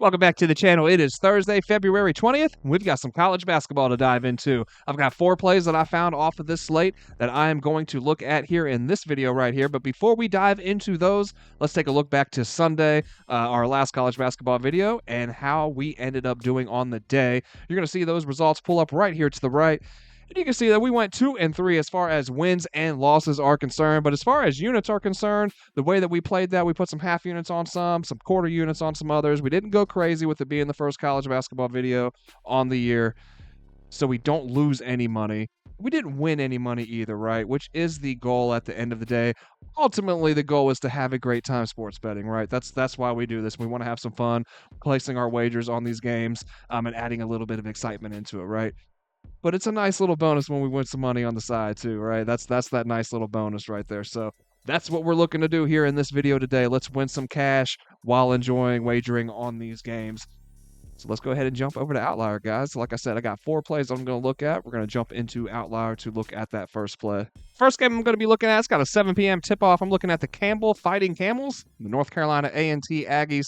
Welcome back to the channel. It is Thursday, February 20th. We've got some college basketball to dive into. I've got 4 plays that I found off of this slate that I am going to look at here in this video right here. But before we dive into those, let's take a look back to Sunday, our last college basketball video, and how we ended up doing on the day. You're going to see those results pull up right here to the right. And you can see that we went 2 and 3 as far as wins and losses are concerned. But as far as units are concerned, the way that we played that, we put some half units on some quarter units on some others. We didn't go crazy with it being the first college basketball video on the year, so we don't lose any money. We didn't win any money either, right? Which is the goal at the end of the day. Ultimately, the goal is to have a great time sports betting, right? That's why we do this. We want to have some fun placing our wagers on these games and adding a little bit of excitement into it, right? But it's a nice little bonus when we win some money on the side too, right? That's that nice little bonus right there. So that's what we're looking to do here in this video today. Let's win some cash while enjoying wagering on these games. So let's go ahead and jump over to Outlier, guys. Like I said, I got 4 plays I'm going to look at. We're going to jump into Outlier to look at that first play. First game I'm going to be looking at, it's got a 7 p.m. tip-off. I'm looking at the Campbell Fighting Camels, the North Carolina A&T Aggies.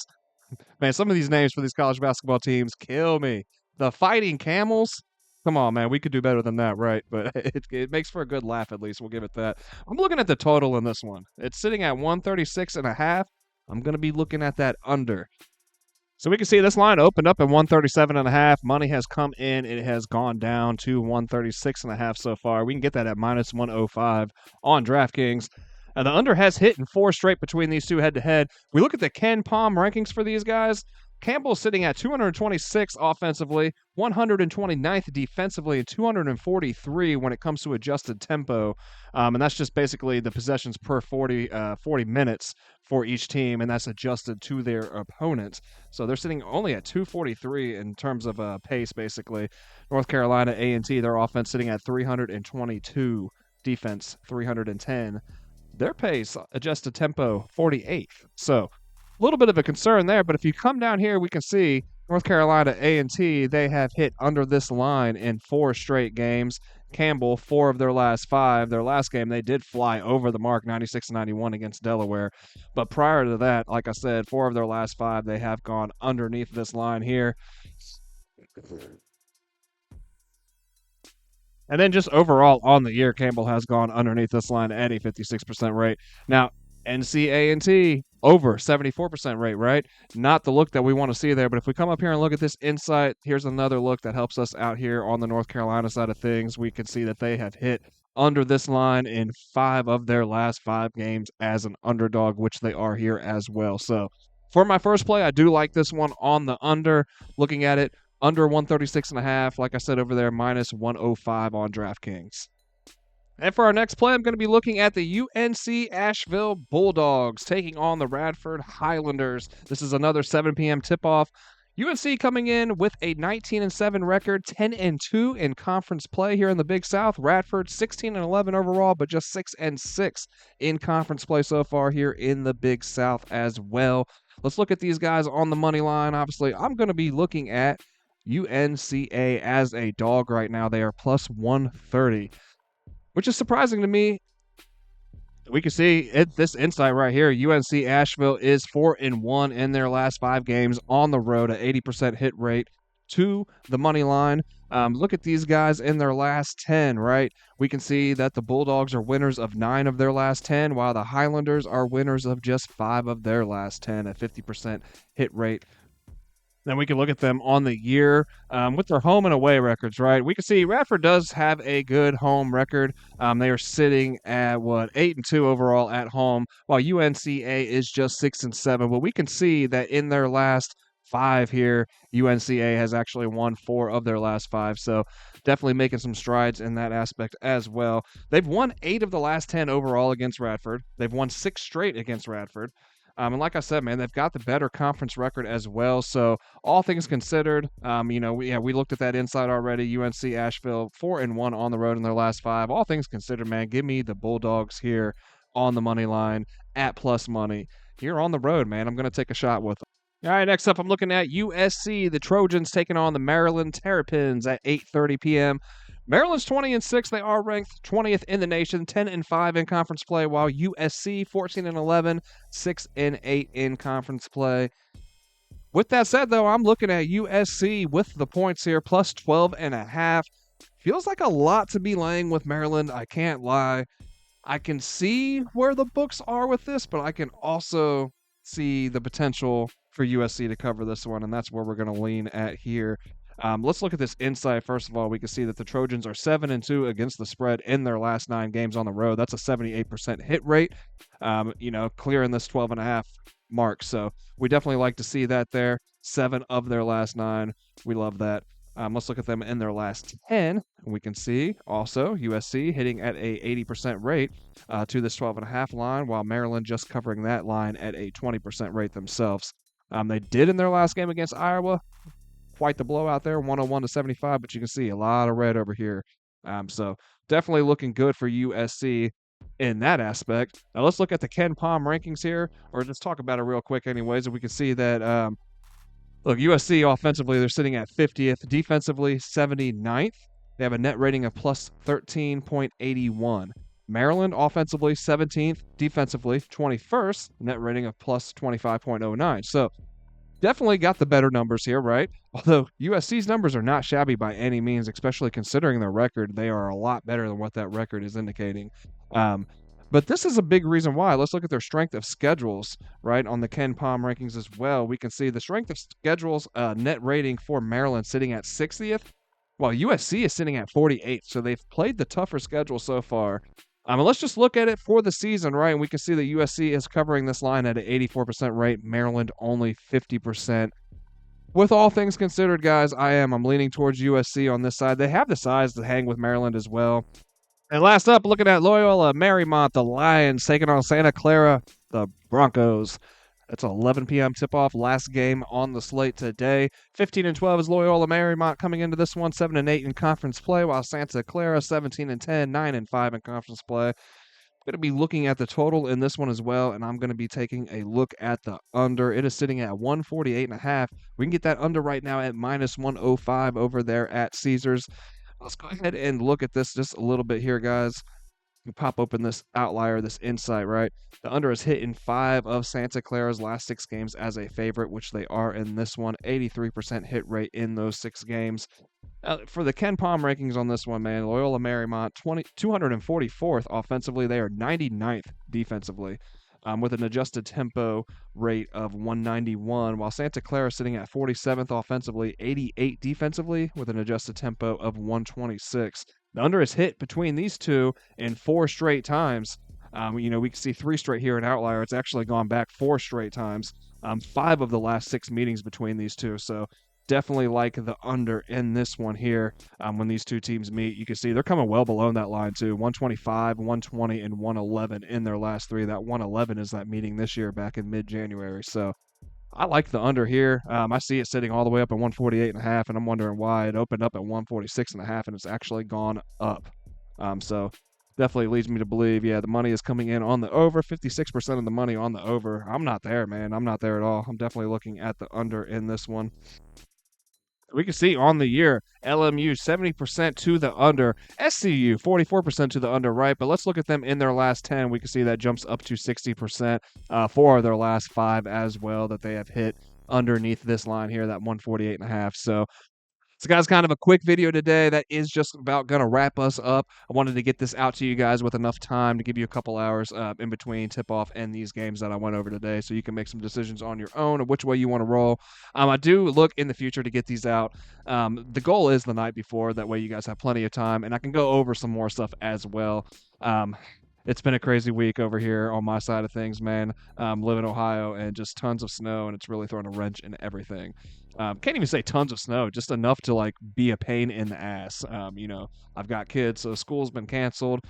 Man, some of these names for these college basketball teams kill me. The Fighting Camels. Come on, man. We could do better than that, right? But it makes for a good laugh, at least. We'll give it that. I'm looking at the total in this one. It's sitting at 136.5. I'm going to be looking at that under. So we can see this line opened up at 137.5. Money has come in. It has gone down to 136.5 so far. We can get that at minus 105 on DraftKings. And the under has hit in 4 straight between these two head-to-head. We look at the Ken Pom rankings for these guys. Campbell's sitting at 226 offensively, 129th defensively, and 243 when it comes to adjusted tempo. And that's just basically the possessions per 40 minutes for each team, and that's adjusted to their opponent. So they're sitting only at 243 in terms of pace, basically. North Carolina A&T, their offense sitting at 322, defense 310. Their pace, adjusted tempo, 48th. So a little bit of a concern there, but if you come down here, we can see North Carolina A&T, they have hit under this line in 4 straight games. Campbell, 4 of their last 5. Their last game, they did fly over the mark, 96-91 against Delaware. But prior to that, like I said, 4 of their last 5, they have gone underneath this line here. And then just overall on the year, Campbell has gone underneath this line at a 56% rate. Now, NCAA over 74% rate, right? Not the look that we want to see there, but if we come up here and look at this insight, here's another look that helps us out here on the North Carolina side of things. We can see that they have hit under this line in 5 of their last 5 games as an underdog, which they are here as well. So for my first play, I do like this one on the under. Looking at it, under 136.5, like I said over there, minus 105 on DraftKings. And for our next play, I'm going to be looking at the UNC Asheville Bulldogs taking on the Radford Highlanders. This is another 7 p.m. tip-off. UNC coming in with a 19-7 record, 10-2 in conference play here in the Big South. Radford 16-11 overall, but just 6-6 in conference play so far here in the Big South as well. Let's look at these guys on the money line. Obviously, I'm going to be looking at UNCA as a dog right now. They are plus 130. Which is surprising to me. We can see this insight right here. UNC Asheville is 4-1 in their last 5 games on the road, at 80% hit rate to the money line. Look at these guys in their last 10, right? We can see that the Bulldogs are winners of 9 of their last 10, while the Highlanders are winners of just 5 of their last 10 at 50% hit rate. Then we can look at them on the year with their home and away records, right? We can see Radford does have a good home record. They are sitting at, 8-2 overall at home, while UNCA is just 6-7. But we can see that in their last 5 here, UNCA has actually won 4 of their last 5. So definitely making some strides in that aspect as well. They've won 8 of the last 10 overall against Radford. They've won 6 straight against Radford. And like I said, man, they've got the better conference record as well. So all things considered, we looked at that inside already. UNC Asheville 4-1 on the road in their last 5. All things considered, man, give me the Bulldogs here on the money line at plus money. Here on the road, man, I'm going to take a shot with them. All right, next up, I'm looking at USC, the Trojans taking on the Maryland Terrapins at 8:30 p.m. Maryland's 20-6. They are ranked 20th in the nation, 10-5 in conference play, while USC 14-11, 6-8 in conference play. With that said, though, I'm looking at USC with the points here, plus 12.5. Feels like a lot to be laying with Maryland. I can't lie. I can see where the books are with this, but I can also see the potential for USC to cover this one, and that's where we're going to lean at here. Let's look at this insight. First of all, we can see that the Trojans are 7-2 against the spread in their last 9 games on the road. That's a 78% hit rate, clearing this 12.5 mark. So we definitely like to see that there. 7 of their last 9. We love that. Let's look at them in their last 10. We can see also USC hitting at a 80% rate to this 12.5 line, while Maryland just covering that line at a 20% rate themselves. They did in their last game against Iowa. Quite the blowout there, 101-75, but you can see a lot of red over here. So definitely looking good for USC in that aspect. Now let's look at the Ken Pom rankings here, or just talk about it real quick anyways, and we can see that look, USC offensively, they're sitting at 50th. Defensively, 79th. They have a net rating of plus 13.81. Maryland offensively, 17th. Defensively, 21st. Net rating of plus 25.09. So definitely got the better numbers here, right? Although USC's numbers are not shabby by any means, especially considering their record. They are a lot better than what that record is indicating. But this is a big reason why. Let's look at their strength of schedules, right, on the Ken Pom rankings as well. We can see the strength of schedules net rating for Maryland sitting at 60th, while USC is sitting at 48th. So they've played the tougher schedule so far. And let's just look at it for the season, right? And we can see that USC is covering this line at an 84% rate, Maryland only 50%. With all things considered, guys, I'm leaning towards USC on this side. They have the size to hang with Maryland as well. And last up, looking at Loyola Marymount, the Lions taking on Santa Clara, the Broncos. That's 11 p.m. tip-off, last game on the slate today. 15-12 is Loyola Marymount coming into this one, 7-8 in conference play, while Santa Clara 17-10, 9-5 in conference play. Going to be looking at the total in this one as well, and I'm going to be taking a look at the under. It is sitting at 148.5. We can get that under right now at minus 105 over there at Caesars. Let's go ahead and look at this just a little bit here, guys. We pop open this outlier, this insight, right? The under is hit in 5 of Santa Clara's last 6 games as a favorite, which they are in this one. 83% hit rate in those 6 games. For the Ken Pom rankings on this one, man, Loyola Marymount, 244th offensively. They are 99th defensively, with an adjusted tempo rate of 191, while Santa Clara sitting at 47th offensively, 88 defensively, with an adjusted tempo of 126. The under is hit between these two in 4 straight times. We can see 3 straight here in outlier. It's actually gone back 4 straight times. 5 of the last 6 meetings between these two. So definitely like the under in this one here. When these two teams meet, you can see they're coming well below that line too. 125, 120, and 111 in their last 3. That 111 is that meeting this year back in mid-January. So I like the under here. I see it sitting all the way up at 148.5, and I'm wondering why it opened up at 146.5, and it's actually gone up. So definitely leads me to believe, the money is coming in on the over. 56% of the money on the over. I'm not there, man. I'm not there at all. I'm definitely looking at the under in this one. We can see on the year, LMU 70% to the under, SCU 44% to the under, right? But let's look at them in their last 10. We can see that jumps up to 60% for their last 5 as well that they have hit underneath this line here, that 148.5. So guys, kind of a quick video today that is just about going to wrap us up. I wanted to get this out to you guys with enough time to give you a couple hours in between tip-off and these games that I went over today, so you can make some decisions on your own of which way you want to roll. I do look in the future to get these out. The goal is the night before. That way you guys have plenty of time, and I can go over some more stuff as well. It's been a crazy week over here on my side of things, man. Live in Ohio, and just tons of snow, and it's really throwing a wrench in everything. Can't even say tons of snow, just enough to like be a pain in the ass. I've got kids, so school's been canceled.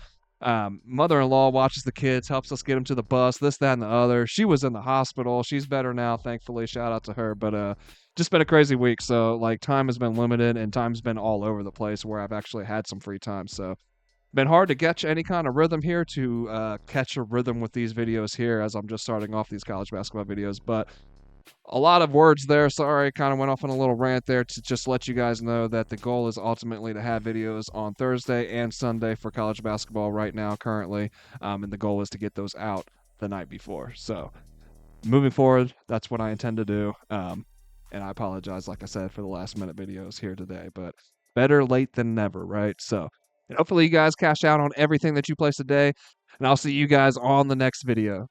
Mother-in-law watches the kids, helps us get them to the bus, this, that, and the other. She was in the hospital. She's better now, thankfully. Shout out to her. But just been a crazy week. So like time has been limited, and time's been all over the place where I've actually had some free time. So been hard to catch any kind of rhythm here, to catch a rhythm with these videos here as I'm just starting off these college basketball videos. But a lot of words there. Sorry, kind of went off on a little rant there to just let you guys know that the goal is ultimately to have videos on Thursday and Sunday for college basketball right now currently. And the goal is to get those out the night before. So moving forward, that's what I intend to do. And I apologize, like I said, for the last minute videos here today, but better late than never, right? So, and hopefully you guys cash out on everything that you place today, and I'll see you guys on the next video.